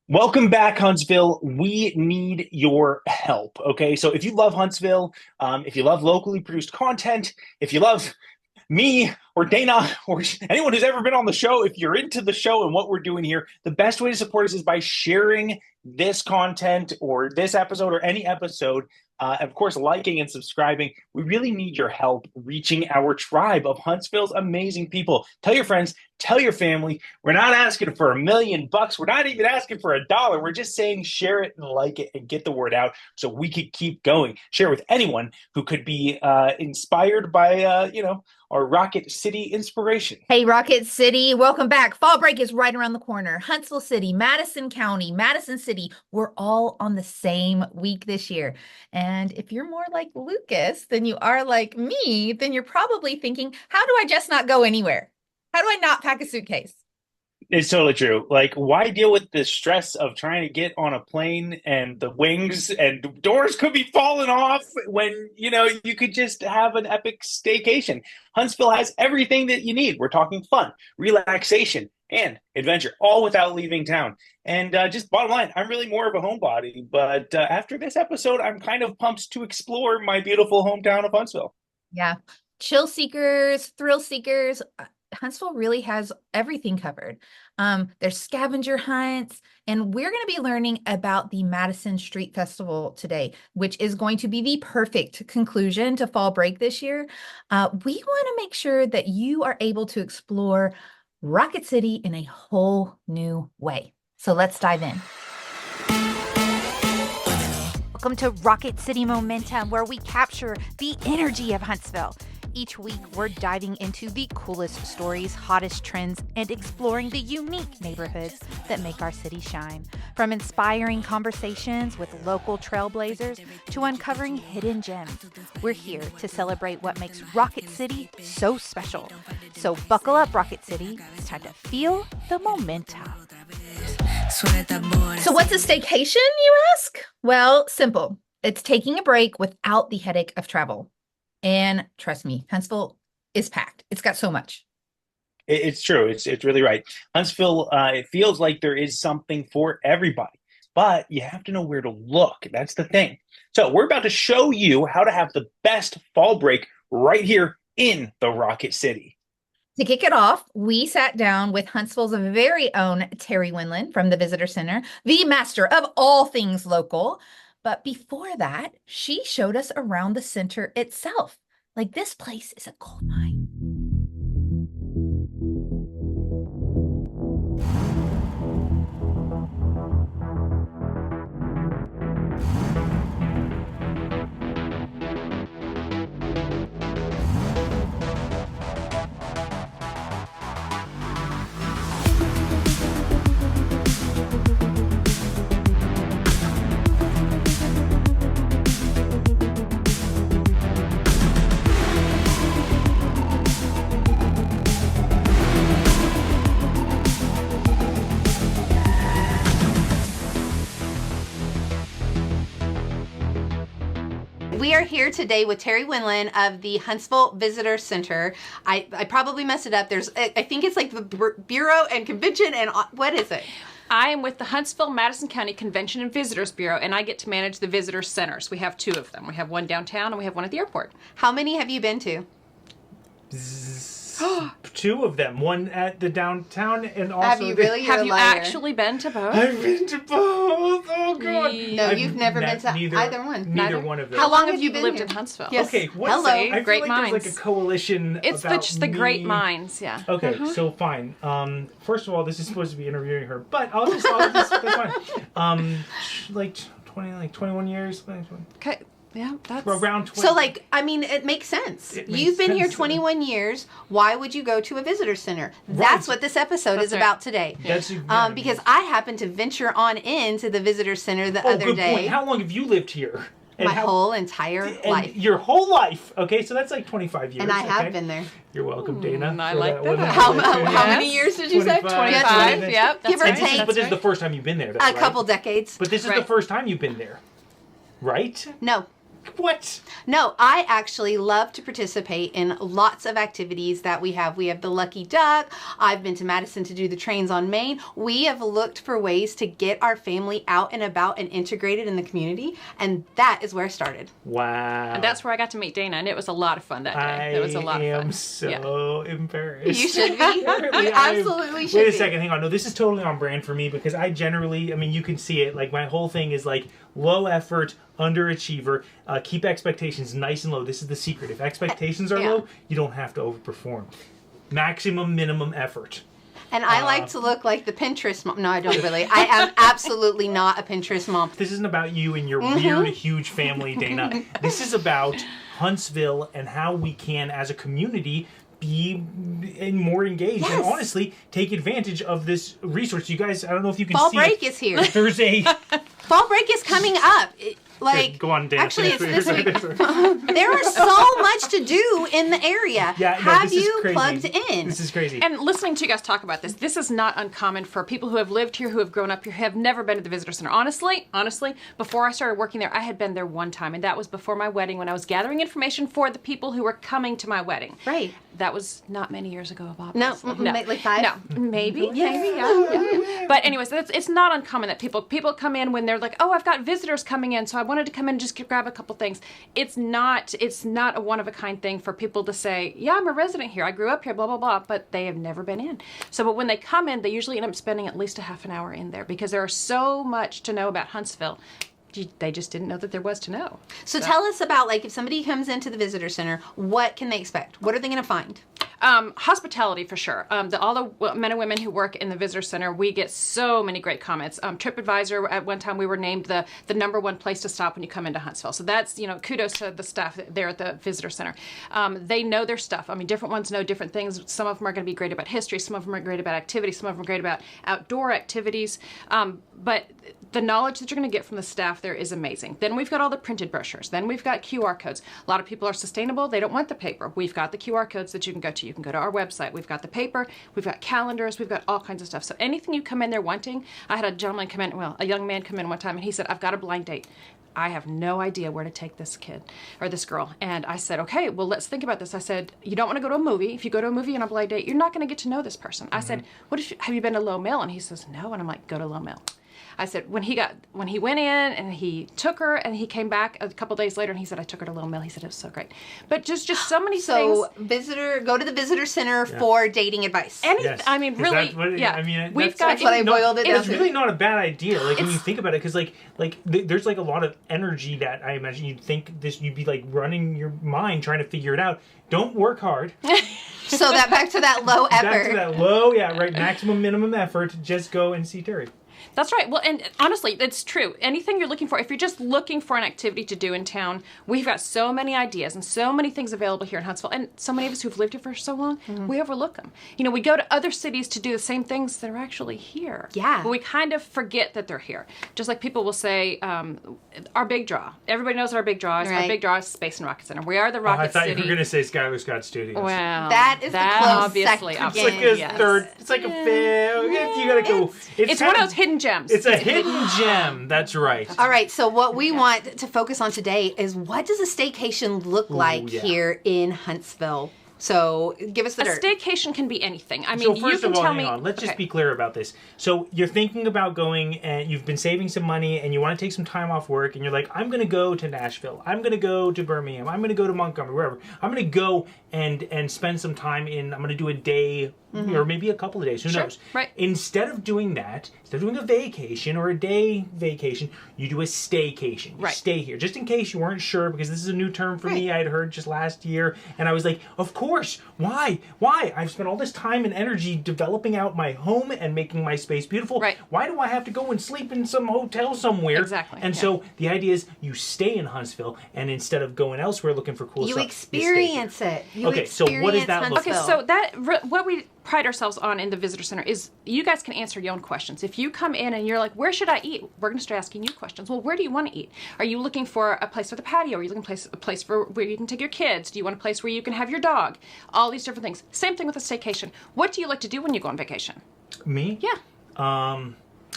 Welcome back, Huntsville. We need your help. Okay, so if you love Huntsville, if you love locally produced content, if you love me or Dana or anyone who's ever been on the show, if you're into the show and what we're doing here, the best way to support us is by sharing this content or this episode or any episode. Of course, liking and subscribing. We really need your help reaching our tribe of Huntsville's amazing people. Tell your friends, tell your family. We're not asking for $1 million. We're not even asking for $1. We're just saying share it and like it and get the word out so we could keep going. Share with anyone who could be inspired by, our Rocket City inspiration. Hey, Rocket City, welcome back. Fall break is right around the corner. Huntsville City, Madison County, Madison City, we're all on the same week this year. And if you're more like Lucas than you are like me, then you're probably thinking, how do I just not go anywhere? How do I not pack a suitcase? It's totally true. Like, why deal with the stress of trying to get on a plane and the wings and doors could be falling off when, you could just have an epic staycation. Huntsville has everything that you need. We're talking fun, relaxation, and adventure, all without leaving town. And just bottom line, I'm really more of a homebody. But after this episode, I'm kind of pumped to explore my beautiful hometown of Huntsville. Yeah. Chill seekers, thrill seekers. Huntsville really has everything covered. There's scavenger hunts, and we're going to be learning about the Madison Street Festival today, which is going to be the perfect conclusion to fall break this year. We want to make sure that you are able to explore Rocket City in a whole new way. So let's dive in. Welcome to Rocket City Momentum, where we capture the energy of Huntsville. Each week, we're diving into the coolest stories, hottest trends, and exploring the unique neighborhoods that make our city shine. From inspiring conversations with local trailblazers to uncovering hidden gems, we're here to celebrate what makes Rocket City so special. So buckle up, Rocket City. It's time to feel the momentum. So what's a staycation, you ask? Well, simple. It's taking a break without the headache of travel. And trust me, Huntsville is packed. It's got so much. It's true. It's really right. Huntsville, it feels like there is something for everybody, but you have to know where to look. That's the thing. So we're about to show you how to have the best fall break right here in the Rocket City. To kick it off, we sat down with Huntsville's very own Terry Winland from the Visitor Center, the master of all things local. But before that, she showed us around the center itself. Like, this place is a gold mine. We are here today with Terry Winland of the Huntsville Visitor Center. I probably messed it up. I think it's like the Bureau and Convention and what is it? I am with the Huntsville Madison County Convention and Visitors Bureau, and I get to manage the visitor centers. We have two of them. We have one downtown and we have one at the airport. How many have you been to? Two of them. One at the downtown and also... Have you really? Have you actually been to both? I've been to both. Oh, God. No, you've never been to either one. Neither one of them. How long have you lived in Huntsville? Yes. Okay, Hello. I feel Great like minds. there's like a coalition It's about the Great Minds, yeah. Okay, so fine. First of all, this is supposed to be interviewing her, but I'll just that's fine. Like 21 years. Okay. Yeah, that's... Around 20. So, it makes sense. You've been here 21 years. Why would you go to a visitor center? That's what this episode is about today. That's because I happened to venture on into the visitor center the other good day. Point. How long have you lived here? My whole entire life. Your whole life. Okay, so that's like 25 years. And I have been there. You're welcome, Dana. I like that. How many years did you say? 25. Yep. Give or take. But this is the first time you've been there, though, A couple decades. But this is the first time you've been there, right? No. What? No, I actually love to participate in lots of activities that we have. We have the Lucky Duck. I've been to Madison to do the trains on Main. We have looked for ways to get our family out and about and integrated in the community, and that is where I started. Wow. And that's where I got to meet Dana, and it was a lot of fun that day. It was a lot of fun. I am so embarrassed. You should be. You absolutely should be. Wait a second, hang on. No, this is totally on brand for me because I generally, I mean, you can see it. Like, my whole thing is like low effort, underachiever, keep expectations nice and low. This is the secret. If expectations are low, you don't have to overperform. Maximum, minimum effort. And I like to look like the Pinterest mom. No, I don't really. I am absolutely not a Pinterest mom. This isn't about you and your weird, huge family, Dana. This is about Huntsville and how we can, as a community, be more engaged and honestly take advantage of this resource. You guys, I don't know if you can Fall see break it. is here. There's a... Fall break is coming up. Like, go on, Dan. Actually, it's this week. There is so much to do in the area. Yeah, no, Have this is you crazy. plugged in? This is crazy. And listening to you guys talk about this is not uncommon for people who have lived here, who have grown up here, have never been to the Visitor Center. Honestly, before I started working there, I had been there one time, and that was before my wedding when I was gathering information for the people who were coming to my wedding. Right. That was not many years ago, Bob. No, like 5? No, maybe, yeah. But anyways, it's not uncommon that people come in when they're like, oh, I've got visitors coming in, so I wanted to come in and just grab a couple things. It's not a one-of-a-kind thing for people to say, yeah, I'm a resident here, I grew up here, blah, blah, blah, but they have never been in. So, but when they come in, they usually end up spending at least a half an hour in there because there is so much to know about Huntsville. They just didn't know that there was to know. So tell us about, like, if somebody comes into the Visitor Center, what can they expect? What are they going to find? Hospitality for sure. All the men and women who work in the Visitor Center, we get so many great comments. TripAdvisor, at one time we were named the #1 place to stop when you come into Huntsville. So that's, kudos to the staff there at the Visitor Center. They know their stuff. I mean, different ones know different things. Some of them are going to be great about history. Some of them are great about activities. Some of them are great about outdoor activities. But the knowledge that you're going to get from the staff there is amazing. Then we've got all the printed brochures. Then we've got QR codes. A lot of people are sustainable. They don't want the paper. We've got the QR codes that you can go to. You can go to our website. We've got the paper. We've got calendars. We've got all kinds of stuff. So anything you come in there wanting, I had a young man come in one time and he said, I've got a blind date. I have no idea where to take this kid or this girl. And I said, okay, well, let's think about this. I said, you don't want to go to a movie. If you go to a movie on a blind date, you're not going to get to know this person. I said, have you been to Low Mill? And he says, no. And I'm like, go to Low Mill. I said, when he went in and he took her and he came back a couple days later and he said, I took her to Little Mill. He said, it was so great. But just so many things. So go to the Visitor Center for dating advice. Yes. I mean, really, We've got. That's what I boiled it down It's really not a bad idea. Like, when you think about it, because there's like a lot of energy that I imagine you'd think you'd be like running your mind trying to figure it out. Don't work hard. So back to that low effort. Back to that low, maximum, minimum effort. Just go and see Terry. That's right. Well, and honestly, it's true. Anything you're looking for, if you're just looking for an activity to do in town, we've got so many ideas and so many things available here in Huntsville. And so many of us who've lived here for so long, we overlook them. We go to other cities to do the same things that are actually here. Yeah. But we kind of forget that they're here. Just like people will say, our big draw. Everybody knows what our big draw is. Right. Our big draw is Space and Rocket Center. We are the Rocket City. I thought you were going to say Skylar Scott Studios. Well, that is the close obviously. second. It's like a third. It's like a fifth. You got to go. It's one of those hidden gems. It's a hidden gem. That's right. All right. So what we want to focus on today is, what does a staycation look like here in Huntsville? So give us the dirt. A staycation can be anything. I mean, so first you can of all, tell hang me. on. Let's just be clear about this. So you're thinking about going, and you've been saving some money, and you want to take some time off work, and you're like, I'm going to go to Nashville. I'm going to go to Birmingham. I'm going to go to Montgomery, wherever. I'm going to go and spend some time I'm going to do a day or maybe a couple of days. Who knows? Right. Instead of doing that, instead of doing a vacation or a day vacation, you do a staycation. You stay here. Just in case you weren't sure, because this is a new term for me. I'd heard just last year, and I was like, of course. Why? I've spent all this time and energy developing out my home and making my space beautiful. Right. Why do I have to go and sleep in some hotel somewhere? Exactly. And so the idea is you stay in Huntsville, and instead of going elsewhere looking for cool you stuff, experience it. Okay, so what does that look Okay, so what we pride ourselves on in the Visitor Center is you guys can answer your own questions. If you come in and you're like, where should I eat? We're going to start asking you questions. Well, where do you want to eat? Are you looking for a place with a patio? Are you looking for a place for where you can take your kids? Do you want a place where you can have your dog? All these different things. Same thing with a staycation. What do you like to do when you go on vacation? Me? Yeah.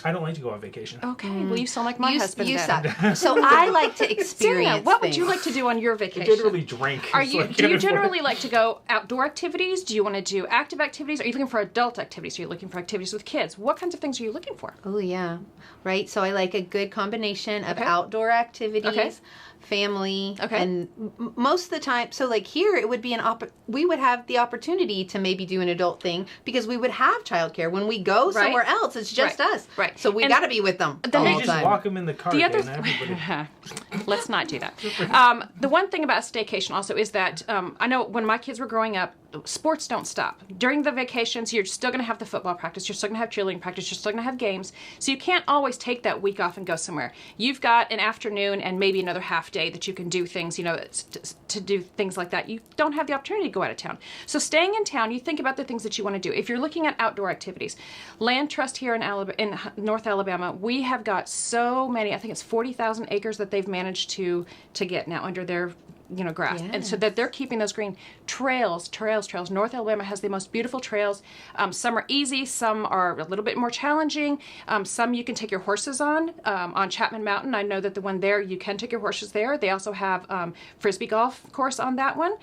I don't like to go on vacation. Okay, well, you sound like my husband then. suck. So I like to experience Dana, what things. would you like to do on your vacation? I generally drink. Do you generally like to go outdoor activities? Do you want to do active activities? Are you looking for adult activities? Are you looking for activities with kids? What kinds of things are you looking for? Oh, yeah. Right. So I like a good combination of outdoor activities, family, and most of the time, so like here it would be we would have the opportunity to maybe do an adult thing because we would have childcare. When we go somewhere else, it's just us. Right. So we got to be with them Then all you the just time. walk them in the car. The other Dana, let's not do that. The one thing about Staycation also is that I know when my kids were growing up, sports don't stop. During the vacations, you're still going to have the football practice. You're still going to have cheerleading practice. You're still going to have games. So you can't always take that week off and go somewhere. You've got an afternoon and maybe another half day that you can do things, to do things like that. You don't have the opportunity to go out of town. So staying in town, you think about the things that you want to do. If you're looking at outdoor activities, Land Trust here in North Alabama, we have got so many, I think it's 40,000 acres that they've managed to get now under their grass. And so that they're keeping those green. Trails. North Alabama has the most beautiful trails. Some are easy, some are a little bit more challenging. Some you can take your horses on Chapman Mountain. I know that the one there, you can take your horses there. They also have Frisbee golf course on that one.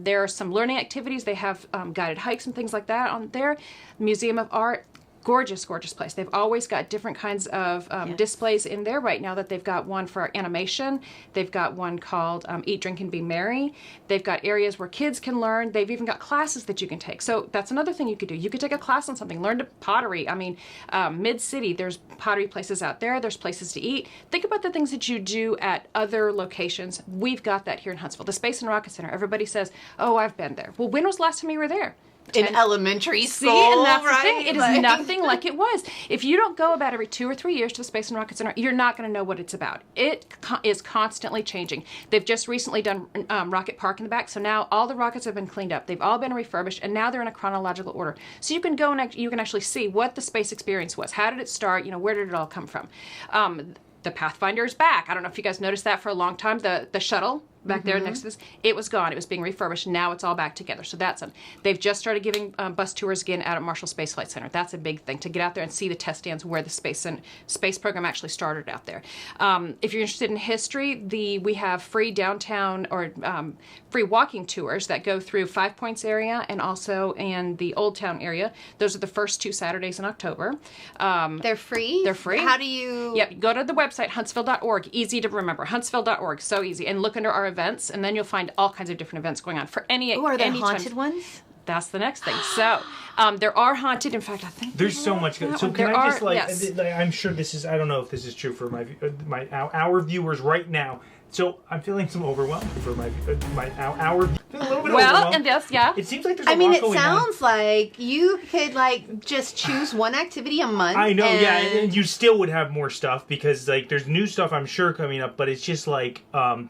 There are some learning activities. They have guided hikes and things like that on there. Museum of Art. Gorgeous place. They've always got different kinds of displays in there right now. That they've got one for animation. They've got one called Eat, Drink, and Be Merry. They've got areas where kids can learn. They've even got classes that you can take. So that's another thing you could do. You could take a class on something. Learn to pottery. I mean, Mid-City, there's pottery places out there. There's places to eat. Think about the things that you do at other locations. We've got that here in Huntsville. The Space and Rocket Center. Everybody says, oh, I've been there. Well, when was the last time you were there? In elementary school, and that's right? the thing. It is nothing like it was. If you don't go about every 2 or 3 years to the Space and Rocket Center, you're not going to know what it's about. It is constantly changing. They've just recently done Rocket Park in the back, so now all the rockets have been cleaned up. They've all been refurbished, and now they're in a chronological order. So you can go and you can actually see what the space experience was. How did it start? Where did it all come from? The Pathfinder is back. I don't know if you guys noticed that for a long time. The shuttle back there next to this, it was gone. It was being refurbished. Now it's all back together. So that's they've just started giving bus tours again out at Marshall Space Flight Center. That's a big thing, to get out there and see the test stands where the space program actually started out there. If you're interested in history, we have free downtown or free walking tours that go through Five Points area and also in the Old Town area. Those are the first 2 Saturdays in October. They're free? They're free. How do you... Yep, go to the website, huntsville.org. Easy to remember. Huntsville.org. So easy. And look under our events, and then you'll find all kinds of different events going on for any. Oh, are there any haunted time. ones? That's the next thing. So there are haunted. In fact, I think there's so much good. So can I just I'm sure this is. I don't know if this is true for our viewers right now. So I'm feeling some overwhelmed for our a little bit overwhelmed. And yes, yeah. It seems like there's a lot going on. It sounds like you could just choose one activity a month. I know, and you still would have more stuff because there's new stuff I'm sure coming up, but it's just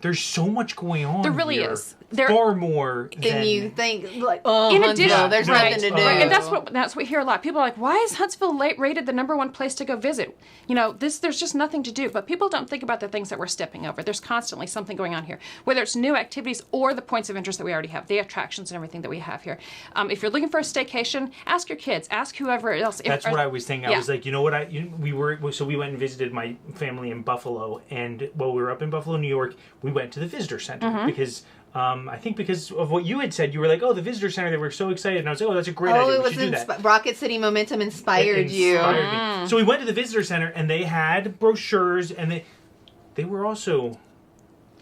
there's so much going on. There really here. is. Far more than you think in addition, there's nothing to do. And that's what we hear a lot. People are like, why is Huntsville rated the #1 place to go visit? There's just nothing to do. But people don't think about the things that we're stepping over. There's constantly something going on here, whether it's new activities or the points of interest that we already have, the attractions and everything that we have here. If you're looking for a staycation, ask your kids, ask whoever else. That's what I was thinking. I was like, we went and visited my family in Buffalo, and while we were up in Buffalo, New York, we went to the Visitor Center because. I think because of what you had said, you were like, oh, the Visitor Center, they were so excited. And I was like, oh, that's a great idea. We should do that. Rocket City Momentum inspired you. Me. So we went to the Visitor Center, and they had brochures, and they were also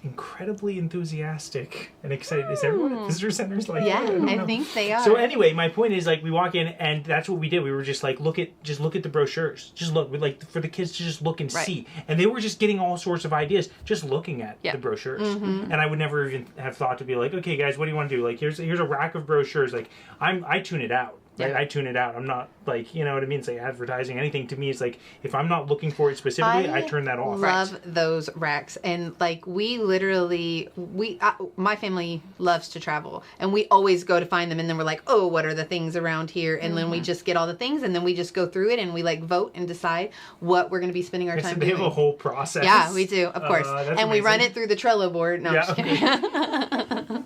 incredibly enthusiastic and excited. Is everyone at Visitor Centers like yeah, that? I think they are. So anyway, my point is we walk in, and that's what we did. We were just like, look at the brochures. Just look. For the kids to just look and see. And they were just getting all sorts of ideas just looking at the brochures. And I would never even have thought to be like, okay, guys, what do you want to do? Here's a rack of brochures. I tune it out. Right? Yeah. I tune it out. I'm not you know what I mean? It's like advertising. Anything to me is if I'm not looking for it specifically, I turn that off. I love those racks. And we literally, my family loves to travel. And we always go to find them. And then we're like, oh, what are the things around here? And then we just get all the things. And then we just go through it. And we vote and decide what we're going to be spending our time doing. They have a whole process. Yeah, we do. Of course. And amazing. We run it through the Trello board. No, I'm just kidding.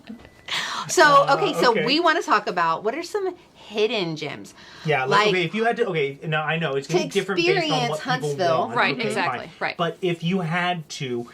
So, so okay. we want to talk about what are some hidden gems. Yeah, like, okay, if you had to, no, I know, it's going to be different based on what Huntsville. people want. Right, okay, exactly, fine. right. But if you had to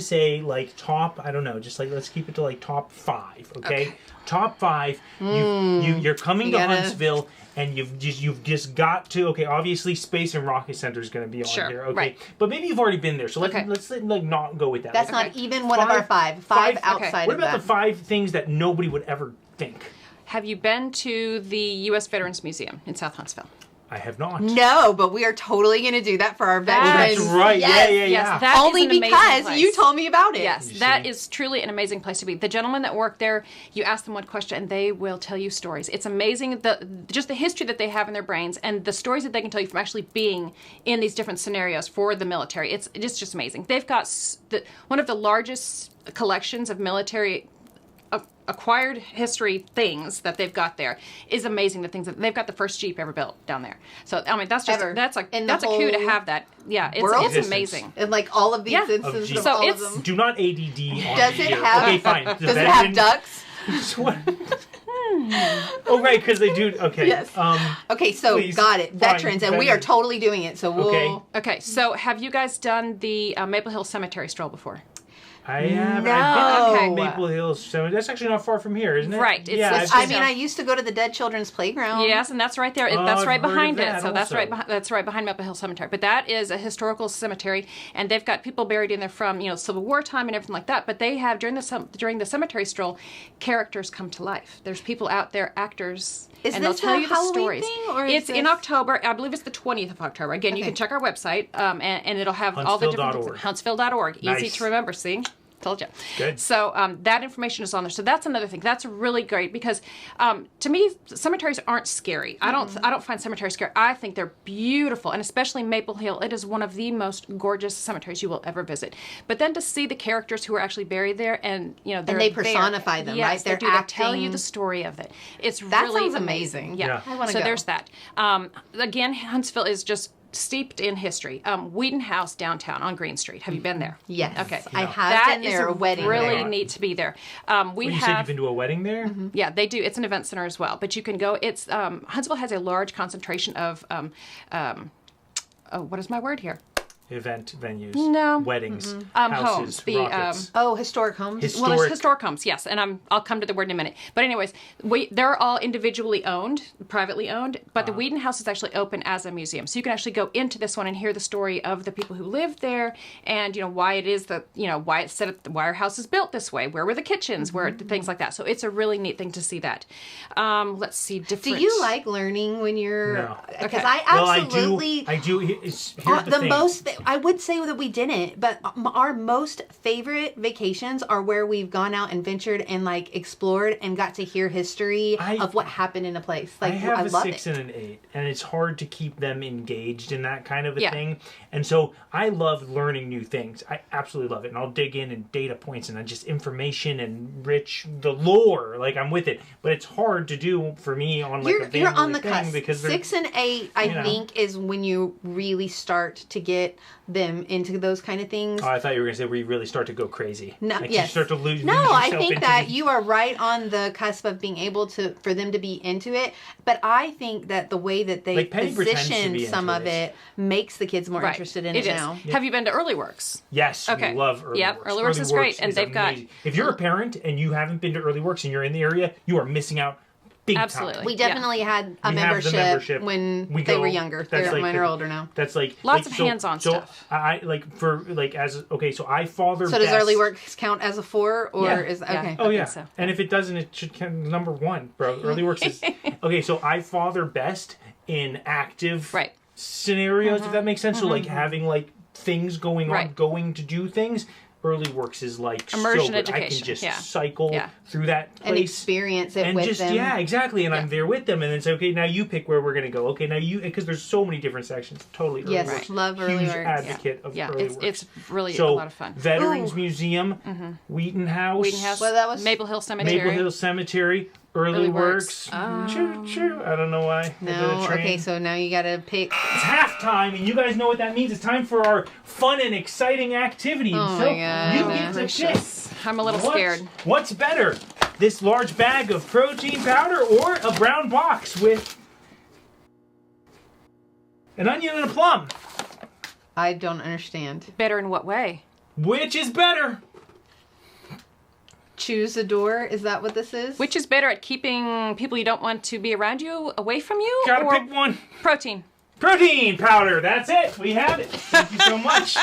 say, like, top, I don't know, just like, let's keep it to, like, top 5, okay? Top 5, you're coming to Huntsville, and you've just got to, okay, obviously Space and Rocket Center is going to be on here, okay? Right. But maybe you've already been there, so let's like, not go with that. That's not even one of our 5. 5 outside What of about that. the 5 things that nobody would ever think? Have you been to the U.S. Veterans Museum in South Huntsville? I have not. No, but we are totally going to do that for our veterans. That's right. Yes. Yeah. Yes, that Only is an amazing because place. you told me about it. Yes, that is truly an amazing place to be. The gentlemen that work there, you ask them one question and they will tell you stories. It's amazing just the history that they have in their brains and the stories that they can tell you from actually being in these different scenarios for the military. It's just amazing. They've got one of the largest collections of military acquired history things that they've got there is amazing. The things that they've got, the first Jeep ever built down there. So I mean, that's a coup to have that. Yeah, it's amazing. And like all of these instances of So all it's- of them. Do not ADD on Does it here. have? Okay, fine. Does it have ducks? Oh, right, because they do. Okay. Yes. Okay, so please, got it. fine, Veterans, and we are veterans. totally doing it. So we'll. Okay, so have you guys done the Maple Hill Cemetery stroll before? I have. No. I've been to Okay. Maple Hills Cemetery. That's actually not far from here, isn't it? Right, it's- Yeah. it's- I've been- I used to go to the Dead Children's Playground. Yes, and that's right there. Oh, That's I've right heard of behind that it. So that's also. right behind Maple Hill Cemetery. But that is a historical cemetery, and they've got people buried in there from Civil War time and everything like that. But they have during the cemetery stroll, characters come to life. There's people out there, actors. Is and this they'll tell a you the Halloween stories. thing, or is It's in this- October. I believe it's the 20th of October. Again, you Okay. can check our website, and it'll have all the different things. Huntsville.org. Easy Nice. to remember. See. Told you. Good. So that information is on there. So that's another thing. That's really great because to me, cemeteries aren't scary. I don't find cemeteries scary. I think they're beautiful, and especially Maple Hill. It is one of the most gorgeous cemeteries you will ever visit. But then to see the characters who are actually buried there, and they personify them, yes, right? They're they do. They tell you acting. the story of it. It's That really sounds amazing. amazing. Yeah. I wanna so go. there's that. Again, Huntsville is just steeped in history. Wheaton House downtown on Green Street. Have you been there? Yes. Okay. I have That been there. is A wedding. really there. neat to be there. We You have. said you've been to a wedding there? Yeah, they do. It's an event center as well. But you can go. It's Huntsville has a large concentration of what is my word here? Event venues. No. Weddings. Homes. Houses. The, rockets. Oh, historic homes. Well, it's historic homes, yes, and I'll come to the word in a minute. But anyways, they're all individually owned, privately owned, but the Wheaton House is actually open as a museum, so you can actually go into this one and hear the story of the people who lived there, and why it is that why it's set up, why our house is built this way, where were the kitchens, where things like that. So it's a really neat thing to see that. Let's see, different. Do you like learning when you're? No. Because Okay. I absolutely. I do. Here's the the thing. most I would say that we didn't, but our most favorite vacations are where we've gone out and ventured and like explored and got to hear history of what happened in a place. Like I have a love 6 it. and an 8, and it's hard to keep them engaged in that kind of a Yeah. thing. And so I love learning new things. I absolutely love it, and I'll dig in and data points and just information and the lore. Like I'm with it, but it's hard to do for me on like a family You're on the thing cusp. because they're- 6 and 8, I think, is when you really start to get them into those kind of things. Oh, I thought you were going to say where you really start to go crazy. No, like yes. you start to lose. No, lose I yourself think into that the- you are right on the cusp of being able for them to be into it. But I think that the way that they Like, Penny pretends to position be some into of this. it makes the kids more Right. interested in It it is. now. Have you been to Early Works? Yes, Okay. we love Early Yep, Works. Early Works is great, and they've got- amazing. If you're a parent and you haven't been to Early Works and you're in the area, you are missing out big Absolutely. time. We definitely had a We have the membership when We they go- were younger. that's like Mine the- are older now. That's like Lots like, of so- hands-on so stuff. I like for like as okay, so I father. So does best. Early Works count as a 4, or Yeah. is Yeah. okay? Oh I yeah, think so. and if it doesn't, it should count number 1, bro. Early Works is okay. So I father best in active Right. scenarios, if that makes sense. So like having like things going on, Right. going to do things. Early Works is like Immersion so good. I can education, just yeah. cycle Yeah. through that And place experience it and with just them. yeah, exactly. And Yeah. I'm there with them, and then say, okay, now you pick where we're gonna go. Okay, now you because there's so many different sections. Totally, Early Yes, Works. love Early Huge Works. advocate of Yeah, Early it's Works. really So a lot of fun. Veterans Ooh. Museum, Wheaton House, Wheaton House, Well, that was- Maple Hill Cemetery. Maple Hill Cemetery, Early Early Works. Works. Choo choo. I don't know why. I did No, a train. okay, so now you gotta pick. It's halftime, and you guys know what that means. It's time for our fun and exciting activity. Oh so my God. you get to pick. I'm a little scared. What's better? this large bag of protein powder or a brown box with an onion and a plum. I don't understand. Better in what way? Which is better? Choose a door. Is that what this is? Which is better at keeping people you don't want to be around you away from you? Gotta or pick one. protein? Protein powder. That's it. We have it. Thank you so much.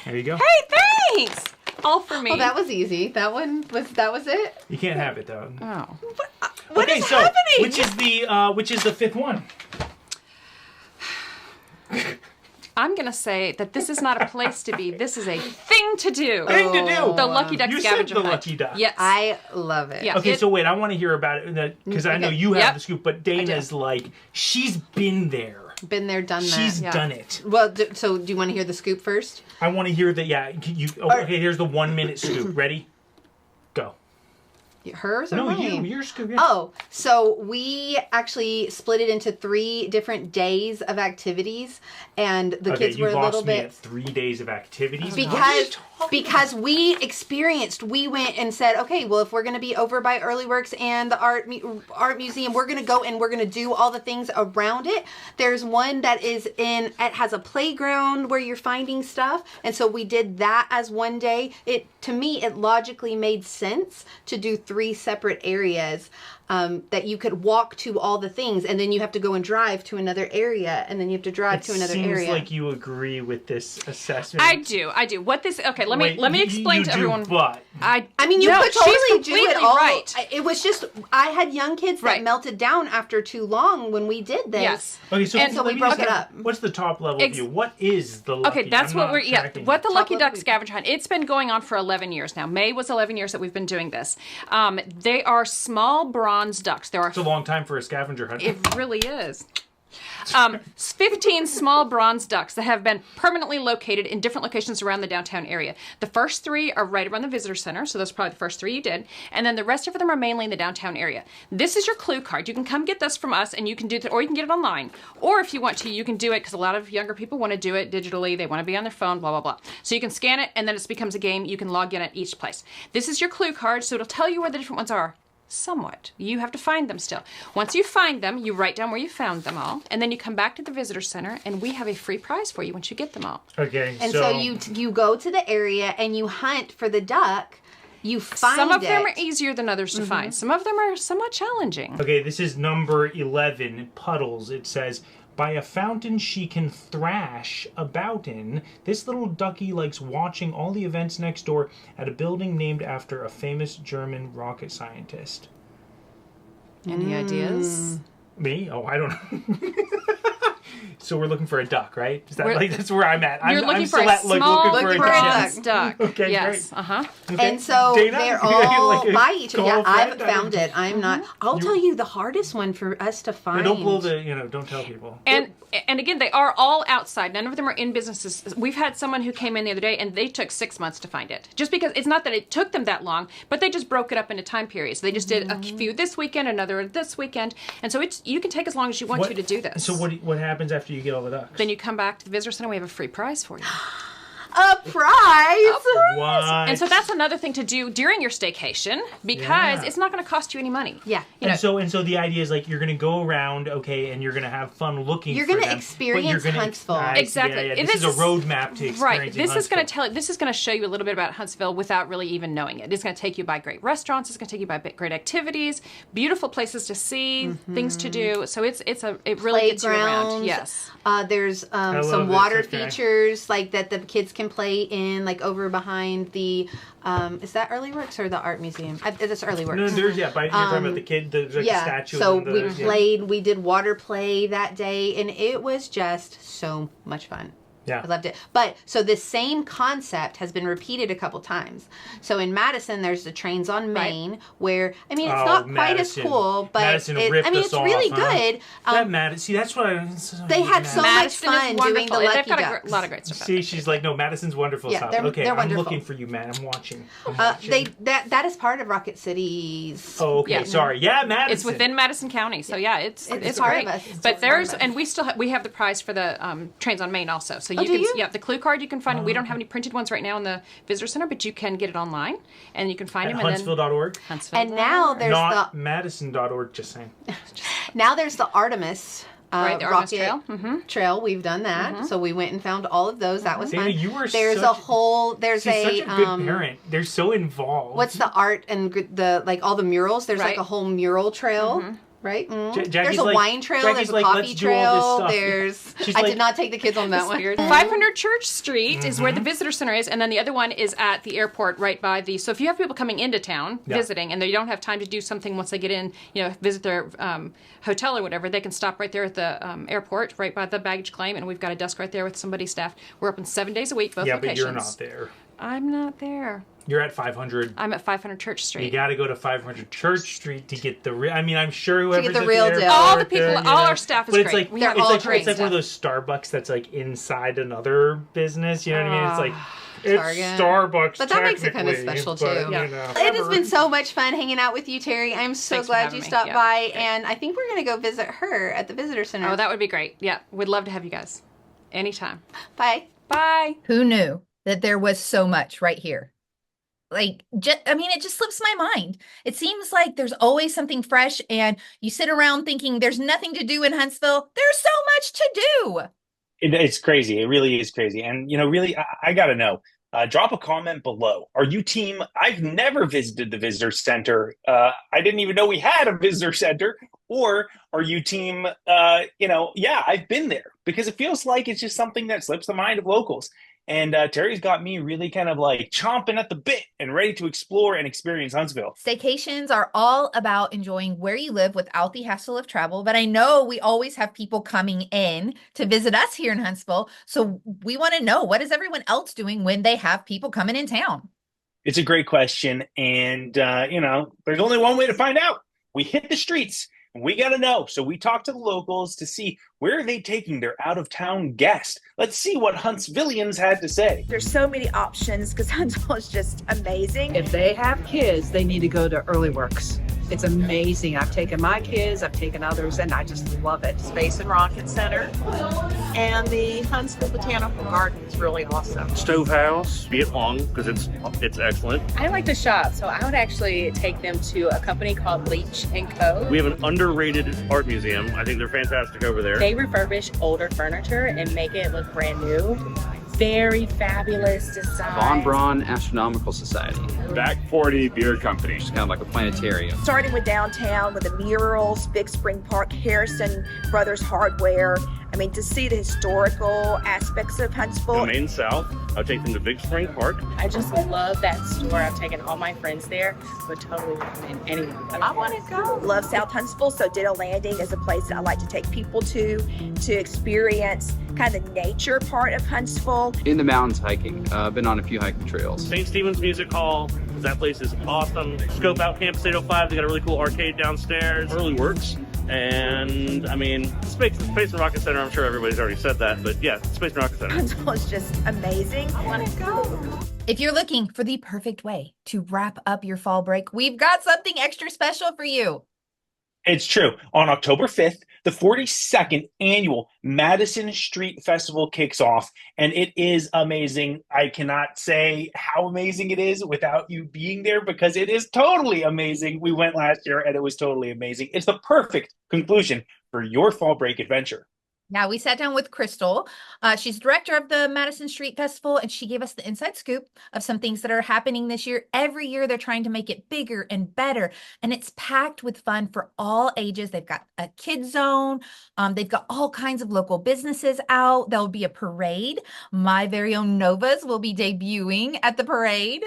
There you go. Hey, thanks! All for me. Oh, that was easy. That was it? You can't have it though. Oh. What is happening? Which is the fifth one? I'm going to say that this is not a place to be. This is a thing to do. Thing to do. The Lucky Duck You scavenger said the hunt. Lucky Duck. Yes. I love it. Yeah. Okay, so wait, I want to hear about it because I know Okay. you have Yep. the scoop, but Dana's like, she's been there. Been there, done that. She's Yeah. done it. Well, so do you want to hear the scoop first? I want to hear that. Yeah, okay, here's the 1 minute scoop. Ready? Go. Hers or No, mine? your scoop. Yeah. Oh, so we actually split it into 3 different days of activities, and the Okay, kids you were a lost little me bit at 3 days of activities. because we went and said, okay, well, if we're going to be over by Early Works and the art museum, we're going to go and we're going to do all the things around it. There's one that it has a playground where you're finding stuff, and so we did that as one day. To me, it logically made sense to do 3 separate areas. That you could walk to all the things, and then you have to go and drive to another area, and then you have to drive to another area. It seems like you agree with this assessment. I do. What this? Okay, let me explain you to do, everyone. But I mean, you could she's totally do it completely all. right. It was just I had young kids that Right. melted down after too long when we did this. Yes. okay, so, And so we let me broke just- it up. What's the top level view? What is the Lucky? Okay, that's I'm what not we're tracking what the Top Lucky level Duck people. scavenger hunt. It's been going on for 11 years now. May was 11 years that we've been doing this. They are small bronze ducks. There are It's a long time for a scavenger hunt. It really is. 15 small bronze ducks that have been permanently located in different locations around the downtown area. The first 3 are right around the visitor center, so those are probably the first 3 you did. And then the rest of them are mainly in the downtown area. This is your clue card. You can come get this from us, and you can do it, or you can get it online. Or if you want to, you can do it, because a lot of younger people want to do it digitally. They want to be on their phone, blah, blah, blah. So you can scan it, and then it becomes a game. You can log in at each place. This is your clue card, so it'll tell you where the different ones are. Somewhat. You have to find them still. Once you find them, you write down where you found them all, and then you come back to the visitor center, and we have a free prize for you once you get them all. Okay, And so you go to the area and you hunt for the duck. You find Some of them it. are easier than others to find. Some of them are somewhat challenging. Okay, this is number 11, Puddles. It says, by a fountain she can thrash about in, this little ducky likes watching all the events next door at a building named after a famous German rocket scientist. Any ideas? Me? Oh, I don't know. So we're looking for a duck, right? Is that We're- that's where I'm at? You're I'm looking for still a at, small looking for a bronze duck. duck. Okay, yes. great. Uh-huh. Okay. And so Dana? they're all Like, by each other. call Yeah, a I've friend? found it. I'm not. I'll tell you the hardest one for us to find. Don't blow the, don't tell people. And again, they are all outside. None of them are in businesses. We've had someone who came in the other day, and they took 6 months to find it. Just because it's not that it took them that long, but they just broke it up into time periods. They just did a few this weekend, another this weekend, and so you can take as long as you want you to do this. So what happens after you get all the ducks? Then you come back to the visitor center. We have a free prize for you. a prize. What? And so that's another thing to do during your staycation, because Yeah. it's not going to cost you any money. Yeah. And so the idea is like you're gonna go around, okay, and you're gonna have fun looking. You're for gonna them, experience but you're gonna, Huntsville. I see, Exactly. Yeah, And This is this a roadmap to Right. experiencing This is going to Huntsville. this is going to show you a little bit about Huntsville without really even knowing it. It's going to take you by great restaurants. It's going to take you by great activities, beautiful places to see, things to do. So it really gets you around. Playgrounds. Yes. There's love some this, water okay. features like that the kids can play in, like over behind the. Is that Early Works or the art museum? It's Early Works. No, there's you're talking about the kid, there's like a Yeah. statue. So and the, we yeah. played. We did water play that day, and it was just so much fun. Yeah. I loved it. But so this same concept has been repeated a couple times. So in Madison, there's the trains on Main, where it's Oh, not quite Madison. as cool, but Madison ripped it's us really off, huh? good. That Madison. See, that's what They had so much Madison is fun doing wonderful. the Lucky They've got Ducks. a lot of great stuff. See, she's like, no, Madison's wonderful. Yeah, Stop. they're Okay, I'm wonderful. looking for you, man. I'm watching. That is part of Rocket City's. Oh, okay. Yeah. Sorry. Yeah, Madison. It's within Madison County, so yeah, it's part great. of us. It's But part of us. and we have the prize for the trains on Main also. So So the clue card you can find. We don't have any printed ones right now in the visitor center, but you can get it online, and you can find them. Huntsville.org. And now there's not Madison.org. Just saying. Now there's the Artemis. Right, the Artemis Trail. Trail. We've done that. So we went and found all of those. That was Dana, fun. you were There's such a good parent. They're so involved. What's the art and all the murals? There's like a whole mural trail. Right? There's a wine trail. There's a coffee trail. I did not take the kids on that one. 500 Church Street is where the visitor center is, and then the other one is at the airport right by the. So if you have people coming into town visiting, and they don't have time to do something once they get in, visit their hotel or whatever, they can stop right there at the airport, right by the baggage claim, and we've got a desk right there with somebody's staff. We're open 7 days a week, both locations. Yeah, but you're not there. I'm not there. You're at 500. I'm at 500 Church Street. You got to go to 500 Church Street to get the real. I mean, I'm sure whoever's to get the real deal. All the people, all our staff is great. It's like one of those Starbucks that's like inside another business. You know what I mean? It's like it's Starbucks, but that makes it kind of special too. It has been so much fun hanging out with you, Terry. I'm so glad you stopped by, and I think we're gonna go visit her at the visitor center. Oh, that would be great. Yeah, we'd love to have you guys anytime. Bye. Bye. Who knew that there was so much right here? It just slips my mind. It seems like there's always something fresh, and you sit around thinking there's nothing to do in Huntsville. There's so much to do. It's crazy. It really is crazy. And, really, I got to know. Drop a comment below. Are you team, I've never visited the visitor center. I didn't even know we had a visitor center. Or are you team, I've been there. Because it feels like it's just something that slips the mind of locals. And Terry's got me really kind of like chomping at the bit and ready to explore and experience Huntsville. Staycations are all about enjoying where you live without the hassle of travel. But I know we always have people coming in to visit us here in Huntsville. So we want to know, what is everyone else doing when they have people coming in town? It's a great question. And, there's only one way to find out. We hit the streets. We got to know. So we talked to the locals to see where are they taking their out-of-town guests. Let's see what Huntsvillians had to say. There's so many options because Huntsville is just amazing. If they have kids, they need to go to Early Works. It's amazing. I've taken my kids, I've taken others, and I just love it. Space and Rocket Center and the Huntsville Botanical Garden is really awesome. Stove House, be it long because it's excellent. I like to shop, so I would actually take them to a company called Leach & Co. We have an underrated art museum. I think they're fantastic over there. They refurbish older furniture and make it look brand new. Very fabulous design. Von Braun Astronomical Society. Back 40 Beer Company. It's kind of like a planetarium. Starting with downtown with the murals, Big Spring Park, Harrison Brothers Hardware. To see the historical aspects of Huntsville. The main south, I'll take them to Big Spring Park. I just love that store. I've taken all my friends there. Would totally recommend anyone. I want to go. Love South Huntsville, so Ditto Landing is a place that I like to take people to experience kind of the nature part of Huntsville. In the mountains hiking. I've been on a few hiking trails. St. Stephen's Music Hall. That place is awesome. Scope out Campus 805. They got a really cool arcade downstairs. Early Works. And Space and Rocket Center, I'm sure everybody's already said that, but yeah, Space and Rocket Center. Huntsville is just amazing. I want to go. If you're looking for the perfect way to wrap up your fall break, we've got something extra special for you. It's true. On October 5th, the 42nd annual Madison Street Festival kicks off, and it is amazing. I cannot say how amazing it is without you being there because it is totally amazing. We went last year, and it was totally amazing. It's the perfect conclusion for your fall break adventure. Now, we sat down with Crystal. She's director of the Madison Street Festival, and she gave us the inside scoop of some things that are happening this year. Every year, they're trying to make it bigger and better, and it's packed with fun for all ages. They've got a kids zone. They've got all kinds of local businesses out. There'll be a parade. My very own Novas will be debuting at the parade.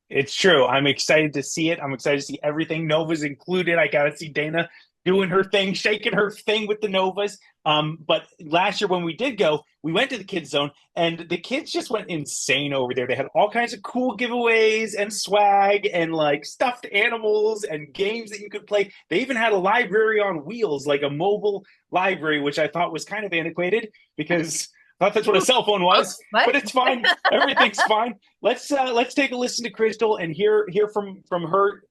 It's true. I'm excited to see it. I'm excited to see everything. Novas included. I got to see Dana doing her thing, shaking her thing with the Novas. But last year when we did go, we went to the kids zone and the kids just went insane over there. They had all kinds of cool giveaways and swag and like stuffed animals and games that you could play. They even had a library on wheels, like a mobile library, which I thought was kind of antiquated because I thought that's what a cell phone was, but it's fine. Everything's fine. Let's take a listen to Crystal and hear from her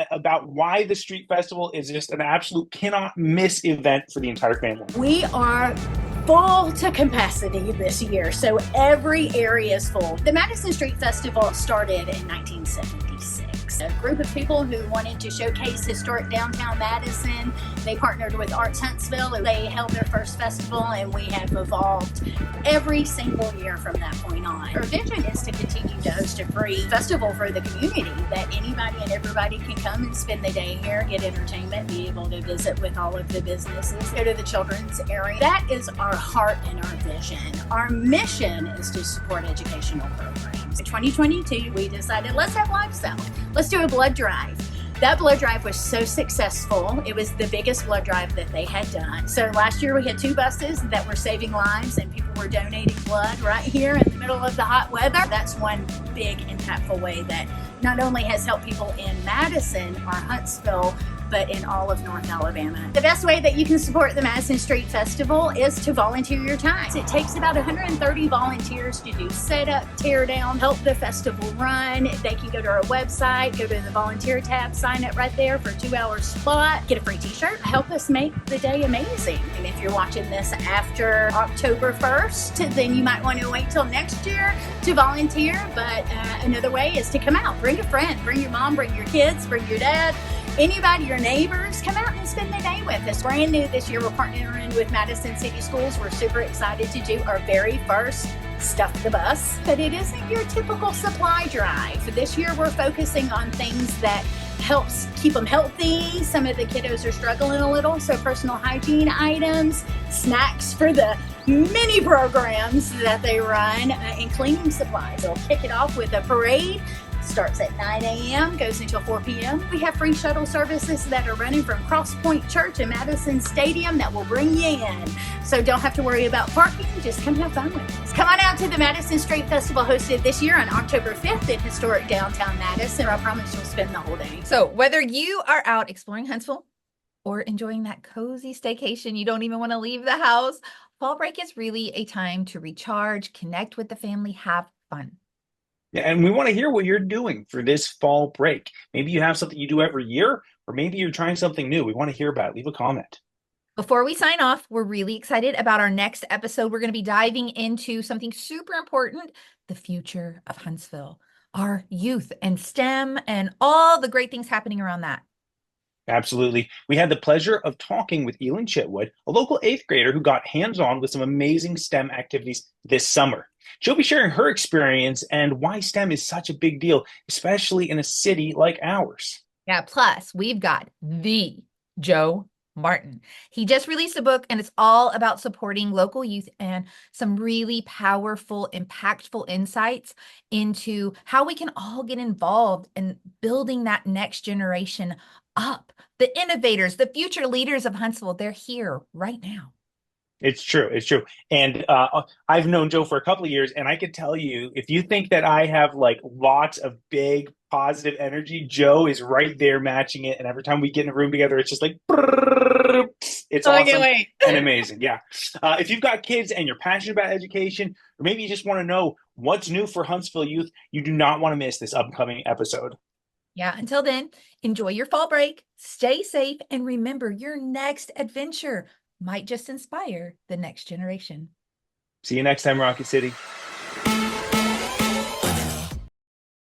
about why the Street Festival is just an absolute cannot miss event for the entire family. We are full to capacity this year, so every area is full. The Madison Street Festival started in 1976. A group of people who wanted to showcase historic downtown Madison. They partnered with Arts Huntsville. They held their first festival, and we have evolved every single year from that point on. Our vision is to continue to host a free festival for the community that anybody and everybody can come and spend the day here, get entertainment, be able to visit with all of the businesses, go to the children's area. That is our heart and our vision. Our mission is to support educational programs. In 2022, we decided, let's have livestock. Let's do a blood drive. That blood drive was so successful. It was the biggest blood drive that they had done. So last year we had 2 buses that were saving lives, and people were donating blood right here in the middle of the hot weather. That's one big impactful way that not only has helped people in Madison or Huntsville, but in all of North Alabama. The best way that you can support the Madison Street Festival is to volunteer your time. It takes about 130 volunteers to do setup, tear down, help the festival run. They can go to our website, go to the volunteer tab, sign up right there for a 2-hour spot, get a free t-shirt, help us make the day amazing. And if you're watching this after October 1st, then you might want to wait till next year to volunteer. But another way is to come out, bring a friend, bring your mom, bring your kids, bring your dad, anybody, your neighbors, come out and spend the day with us. Brand new this year, we're partnering with Madison City Schools. We're super excited to do our very first Stuff the Bus, but it isn't your typical supply drive. This year, we're focusing on things that helps keep them healthy. Some of the kiddos are struggling a little, so personal hygiene items, snacks for the many programs that they run, and cleaning supplies. We'll kick it off with a parade. Starts at 9 a.m., goes until 4 p.m. We have free shuttle services that are running from Cross Point Church and Madison Stadium that will bring you in. So don't have to worry about parking, just come have fun with us. Come on out to the Madison Street Festival hosted this year on October 5th in historic downtown Madison. I promise you'll spend the whole day. So whether you are out exploring Huntsville or enjoying that cozy staycation, you don't even want to leave the house, fall break is really a time to recharge, connect with the family, have fun. Yeah, and we want to hear what you're doing for this fall break. Maybe you have something you do every year, or maybe you're trying something new. We want to hear about it. Leave a comment. Before we sign off, we're really excited about our next episode. We're going to be diving into something super important, the future of Huntsville, our youth and STEM and all the great things happening around that. Absolutely. We had the pleasure of talking with Elin Chitwood, a local 8th grader who got hands-on with some amazing STEM activities this summer. She'll be sharing her experience and why STEM is such a big deal, especially in a city like ours. Yeah, plus we've got the Joe Martin. He just released a book, and it's all about supporting local youth and some really powerful, impactful insights into how we can all get involved in building that next generation up. The innovators, the future leaders of Huntsville, they're here right now. It's true. It's true. And I've known Joe for a couple of years, and I can tell you, if you think that I have like lots of big positive energy, Joe is right there matching it. And every time we get in a room together, it's just like, it's awesome and amazing. Yeah. If you've got kids and you're passionate about education, or maybe you just want to know what's new for Huntsville youth, you do not want to miss this upcoming episode. Yeah. Until then, enjoy your fall break, stay safe, and remember, your next adventure might just inspire the next generation. See you next time, Rocket City.